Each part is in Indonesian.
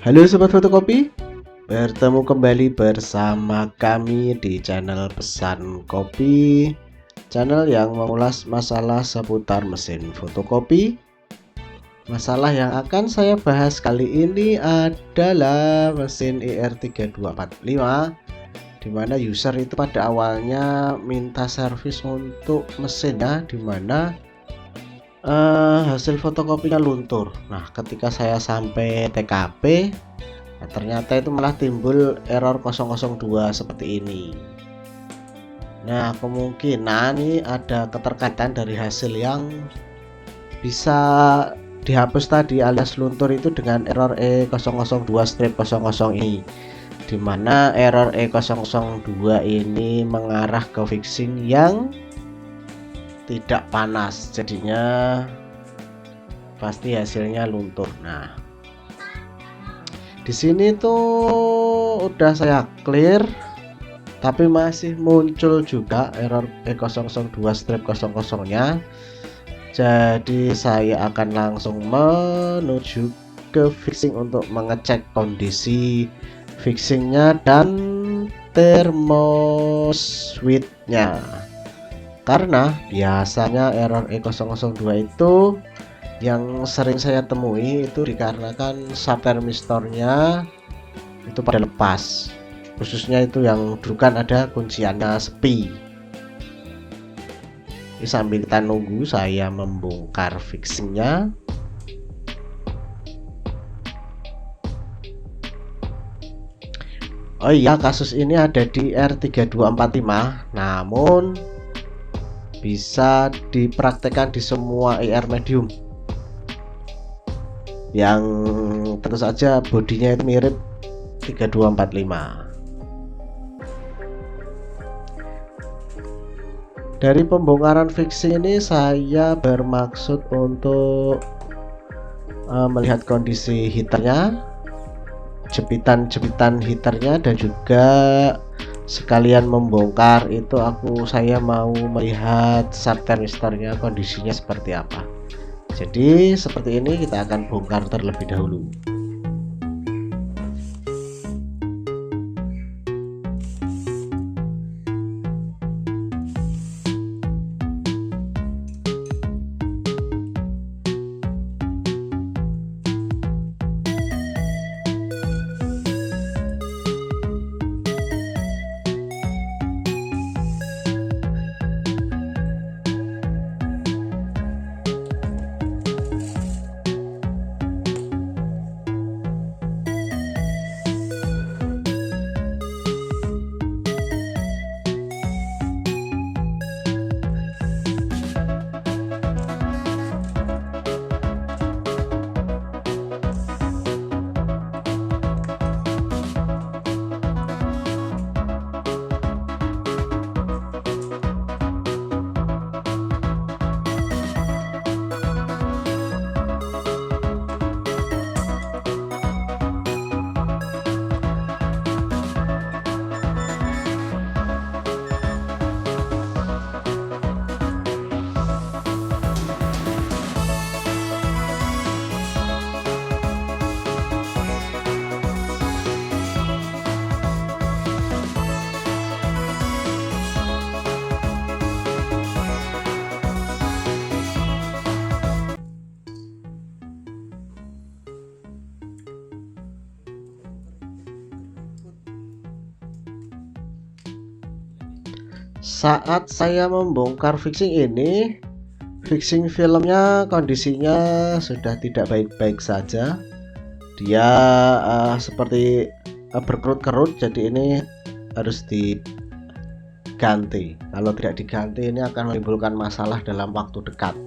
Halo Sobat Fotokopi, bertemu kembali bersama kami di channel Pesan Kopi, channel yang mengulas masalah seputar mesin fotokopi. Masalah yang akan saya bahas kali ini adalah mesin ER3245, di mana user itu pada awalnya minta servis untuk mesinnya, di mana hasil fotokopinya luntur. Nah, ketika saya sampai TKP, nah, ternyata itu malah timbul error 002 seperti ini. Nah, kemungkinan ini ada keterkaitan dari hasil yang bisa dihapus tadi alias luntur itu dengan error E002-00 ini, dimana error E002 ini mengarah ke fixing yang tidak panas, jadinya pasti hasilnya luntur. Nah, di sini tuh udah saya clear, tapi masih muncul juga error E002-00-nya. Jadi saya akan langsung menuju ke fixing untuk mengecek kondisi fixingnya dan thermoswitch-nya. Karena biasanya error E002 itu yang sering saya temui itu dikarenakan sub thermistornya itu pada lepas, khususnya itu yang dulu kan ada kunciannya sepi. Ini sambil kita nunggu saya membongkar fixingnya. Oh iya, kasus ini ada di R3245, namun bisa dipraktekkan di semua ER medium yang tentu saja bodinya itu mirip 3245. Dari pembongkaran fixing ini saya bermaksud untuk melihat kondisi heaternya, jepitan-jepitan heaternya, dan juga sekalian membongkar itu saya mau melihat sub thermistornya kondisinya seperti apa. Jadi seperti ini, kita akan bongkar terlebih dahulu. Saat saya membongkar fixing ini, fixing filmnya kondisinya sudah tidak baik-baik saja. Dia seperti berkerut-kerut, jadi ini harus diganti. Kalau tidak diganti, ini akan menimbulkan masalah dalam waktu dekat.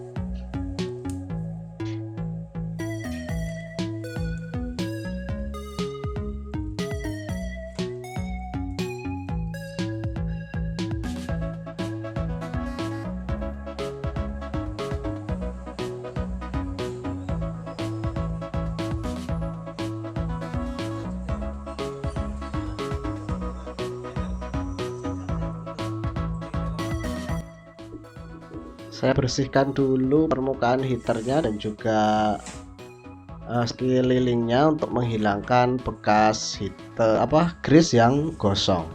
Saya bersihkan dulu permukaan heaternya dan juga sekelilingnya untuk menghilangkan bekas grease yang gosong.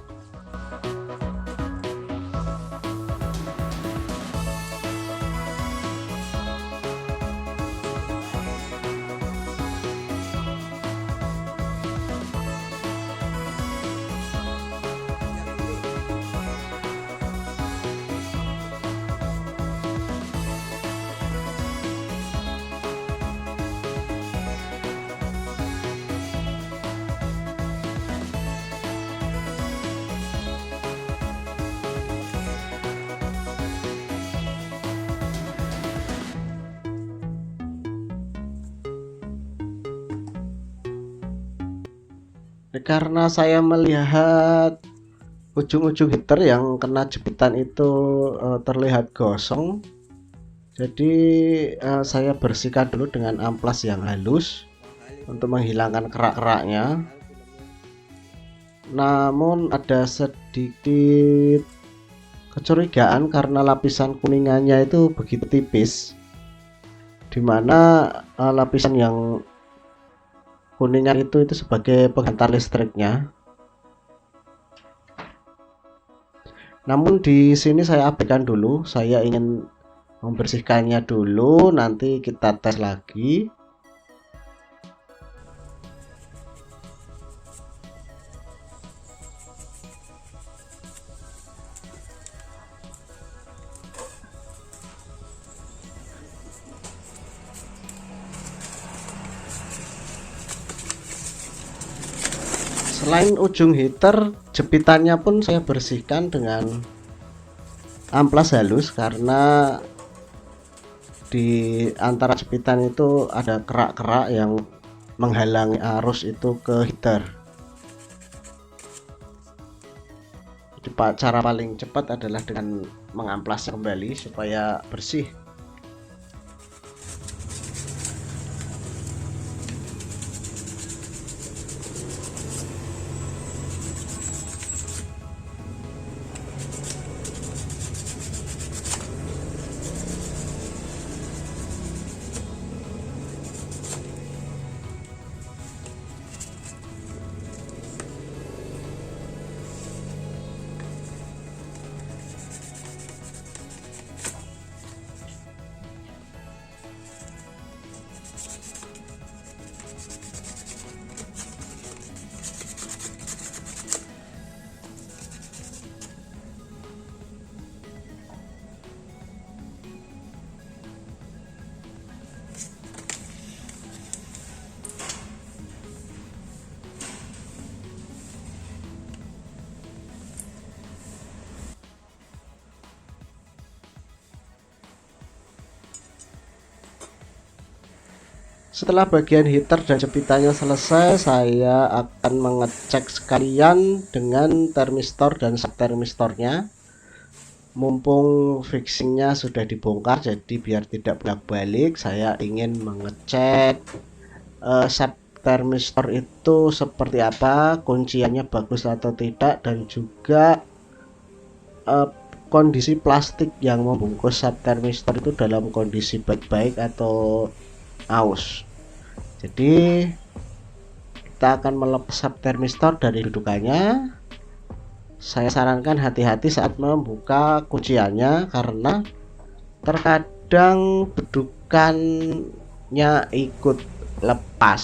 Karena saya melihat ujung-ujung heater yang kena jepitan itu terlihat gosong, jadi saya bersihkan dulu dengan amplas yang halus untuk menghilangkan kerak-keraknya. Namun ada sedikit kecurigaan karena lapisan kuningannya itu begitu tipis, dimana lapisan yang kuningan itu sebagai penghantar listriknya. Namun di sini saya abaikan dulu, saya ingin membersihkannya dulu, nanti kita tes lagi. Selain ujung heater, jepitannya pun saya bersihkan dengan amplas halus karena di antara jepitan itu ada kerak-kerak yang menghalangi arus itu ke heater. Jadi cara paling cepat adalah dengan mengamplasnya kembali supaya bersih. Setelah bagian heater dan jepitannya selesai, saya akan mengecek sekalian dengan termistor dan subtermistornya. Mumpung fixingnya sudah dibongkar, jadi biar tidak bolak-balik, saya ingin mengecek subtermistor itu seperti apa, kunciannya bagus atau tidak, dan juga kondisi plastik yang membungkus subtermistor itu dalam kondisi baik-baik atau aus. Jadi kita akan melepas subtermistor dari dudukannya. Saya sarankan hati-hati saat membuka kunciannya karena terkadang dudukannya ikut lepas.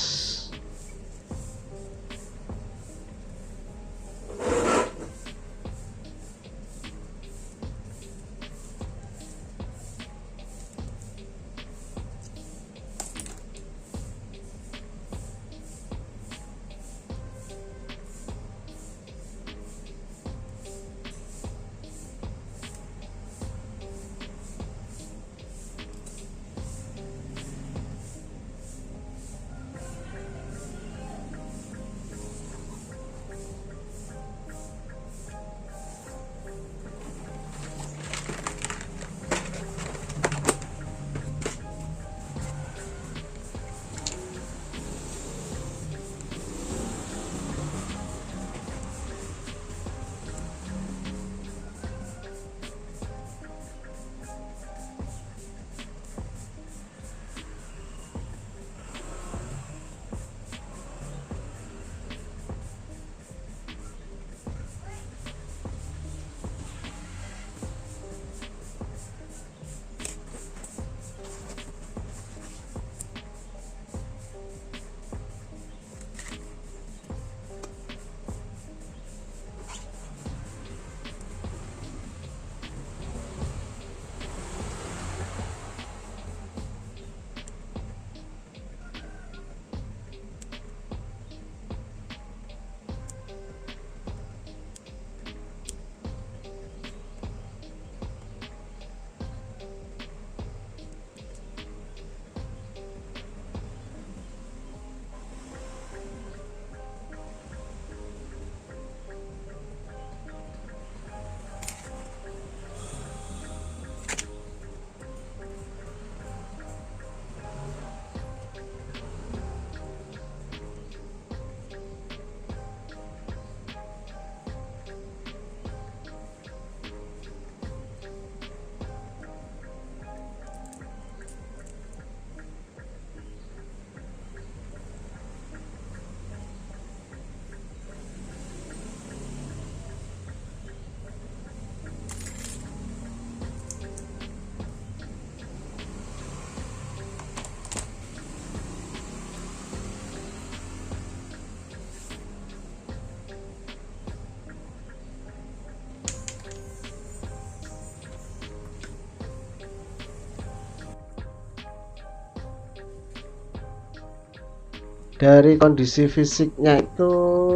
Dari kondisi fisiknya itu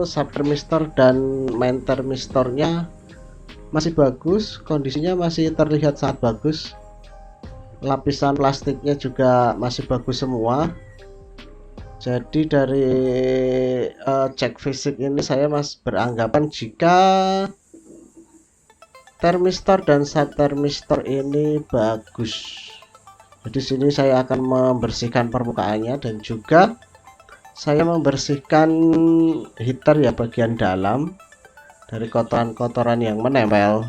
sub thermistor dan main thermistornya masih bagus, kondisinya masih terlihat sangat bagus. Lapisan plastiknya juga masih bagus semua. Jadi dari cek fisik ini saya beranggapan jika thermistor dan sub thermistor ini bagus. Jadi sini saya akan membersihkan permukaannya dan juga saya membersihkan heater ya bagian dalam dari kotoran-kotoran yang menempel.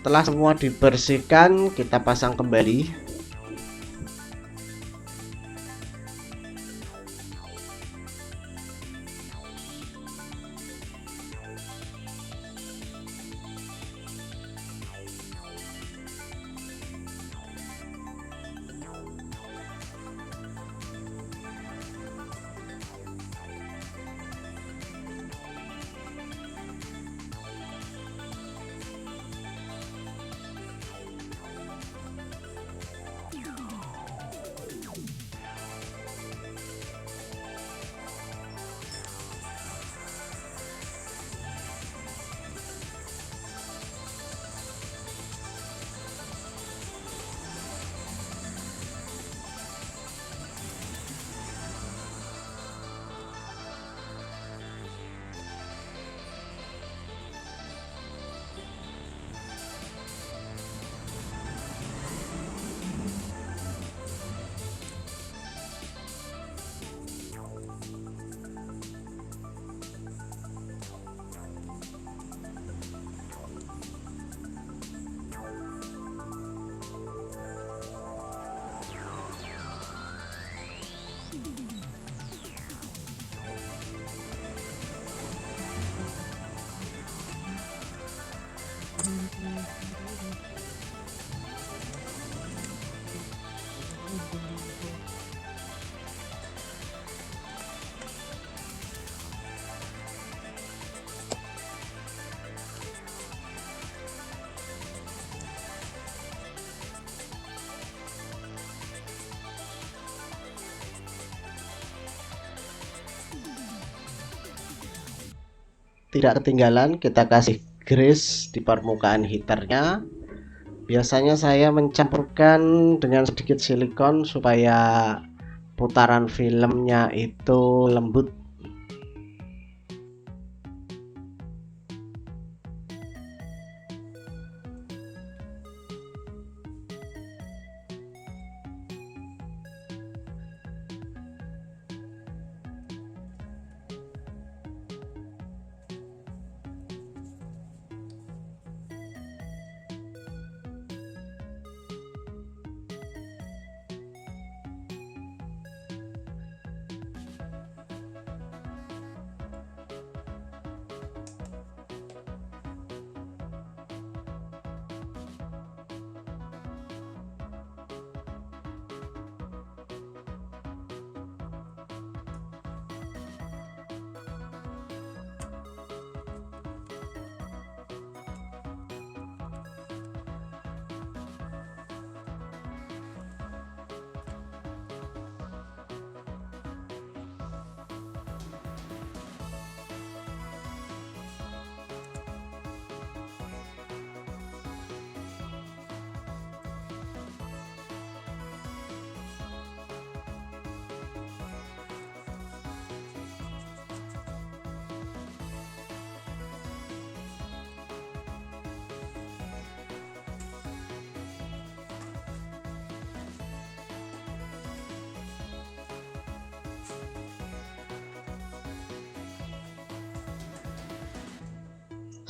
Setelah semua dibersihkan, kita pasang kembali. Tidak ketinggalan, kita kasih grease di permukaan heaternya. Biasanya saya mencampurkan dengan sedikit silikon supaya putaran filmnya itu lembut.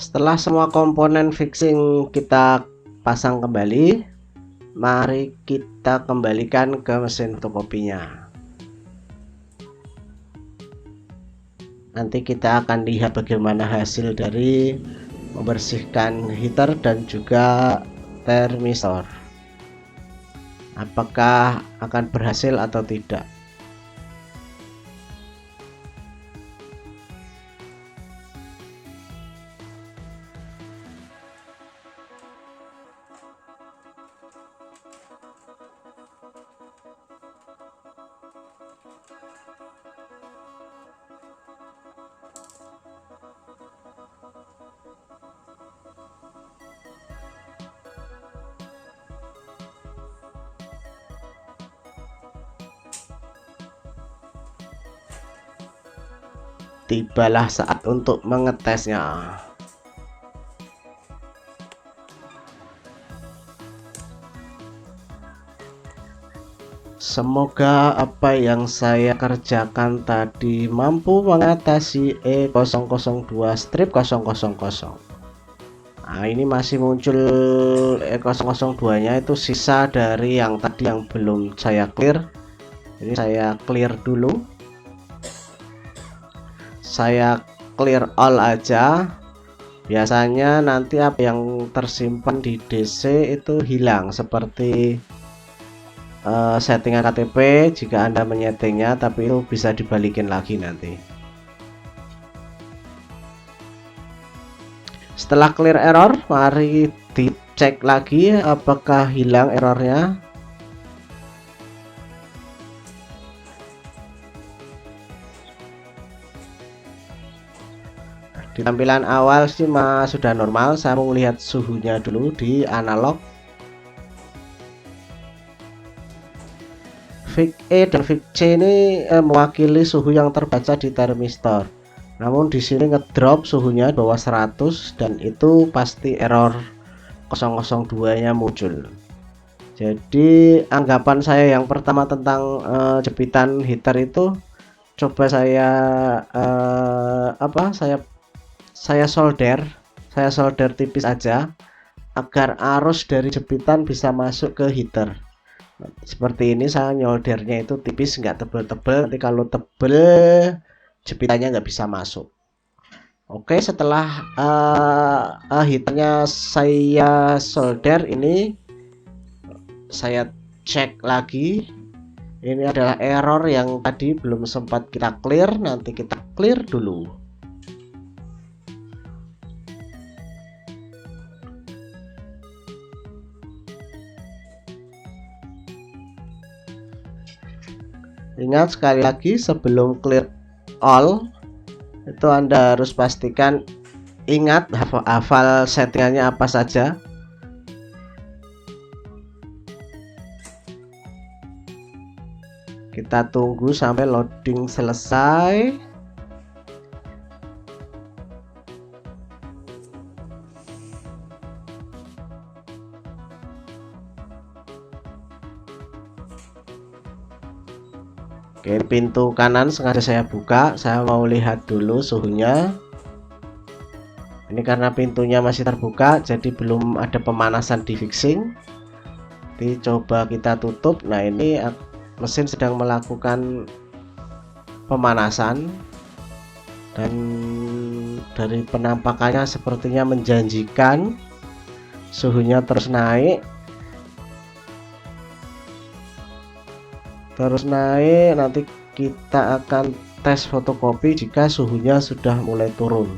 Setelah semua komponen fixing kita pasang kembali, mari kita kembalikan ke mesin fotokopinya. Nanti kita akan lihat bagaimana hasil dari membersihkan heater dan juga termistor, apakah akan berhasil atau tidak. Tibalah saat untuk mengetesnya. Semoga apa yang saya kerjakan tadi mampu mengatasi E002-000. Nah, ini masih muncul E002 nya, itu sisa dari yang tadi yang belum saya clear. Ini saya clear dulu, saya clear all aja. Biasanya nanti apa yang tersimpan di DC itu hilang, seperti settingan KTP jika Anda menyetingnya, tapi itu bisa dibalikin lagi nanti. Setelah clear error, mari dicek lagi apakah hilang errornya. Di tampilan awal sih sudah normal. Saya mau lihat suhunya dulu di analog. VIC E dan VIC C ini mewakili suhu yang terbaca di termistor. Namun di sini ngedrop suhunya bawah 100 dan itu pasti error 002-nya muncul. Jadi anggapan saya yang pertama tentang jepitan heater itu, coba saya solder tipis aja agar arus dari jepitan bisa masuk ke heater. Seperti ini, saya nyoldernya itu tipis, nggak tebel-tebel. Nanti kalau tebel jepitannya nggak bisa masuk. Oke, setelah heaternya saya solder, ini saya cek lagi. Ini adalah error yang tadi belum sempat kita clear, nanti kita clear dulu. Ingat sekali lagi, sebelum clear all itu Anda harus pastikan ingat hafal settingannya apa saja. Kita tunggu sampai loading selesai. Oke, pintu kanan sengaja saya buka, saya mau lihat dulu suhunya. Ini karena pintunya masih terbuka, jadi belum ada pemanasan di fixing. Jadi coba kita tutup. Nah, ini mesin sedang melakukan pemanasan, dan dari penampakannya sepertinya menjanjikan. Suhunya terus naik. Nanti kita akan tes fotokopi jika suhunya sudah mulai turun,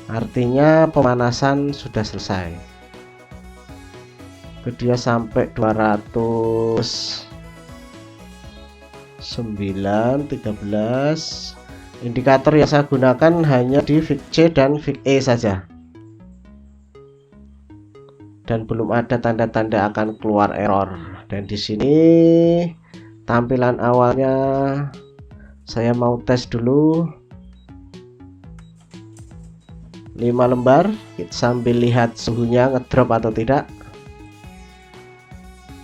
artinya pemanasan sudah selesai. Dia sampai 209,13. Indikator yang saya gunakan hanya di VIC C dan VIC E saja, dan belum ada tanda-tanda akan keluar error. Dan di sini tampilan awalnya saya mau tes dulu 5 lembar sambil lihat suhunya ngedrop atau tidak.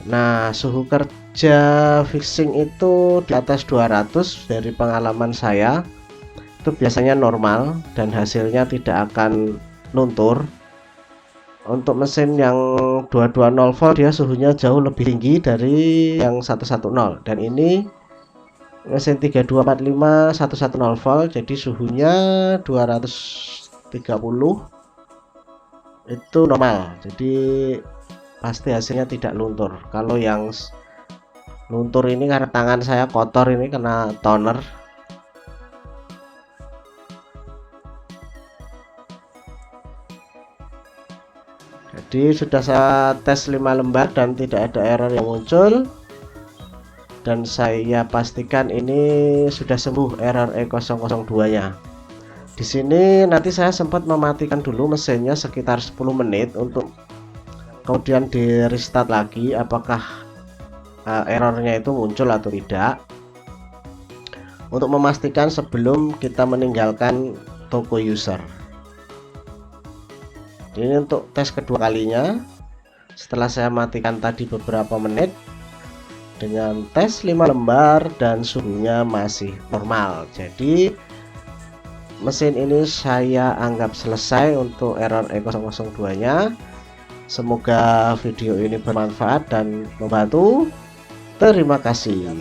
Nah, suhu kerja fixing itu di atas 200 dari pengalaman saya. Itu biasanya normal dan hasilnya tidak akan luntur. Untuk mesin yang 220 volt dia suhunya jauh lebih tinggi dari yang 110, dan ini mesin 3245 110 volt, jadi suhunya 230 itu normal, jadi pasti hasilnya tidak luntur. Kalau yang luntur ini karena tangan saya kotor, ini kena toner. Jadi sudah saya tes 5 lembar dan tidak ada error yang muncul, dan saya pastikan ini sudah sembuh error E002 nya. Di sini nanti saya sempat mematikan dulu mesinnya sekitar 10 menit untuk kemudian di restart lagi apakah errornya itu muncul atau tidak, untuk memastikan sebelum kita meninggalkan toko user. Ini untuk tes kedua kalinya setelah saya matikan tadi beberapa menit dengan tes 5 lembar dan suhunya masih normal. Jadi mesin ini saya anggap selesai untuk error E002 nya. Semoga video ini bermanfaat dan membantu. Terima kasih.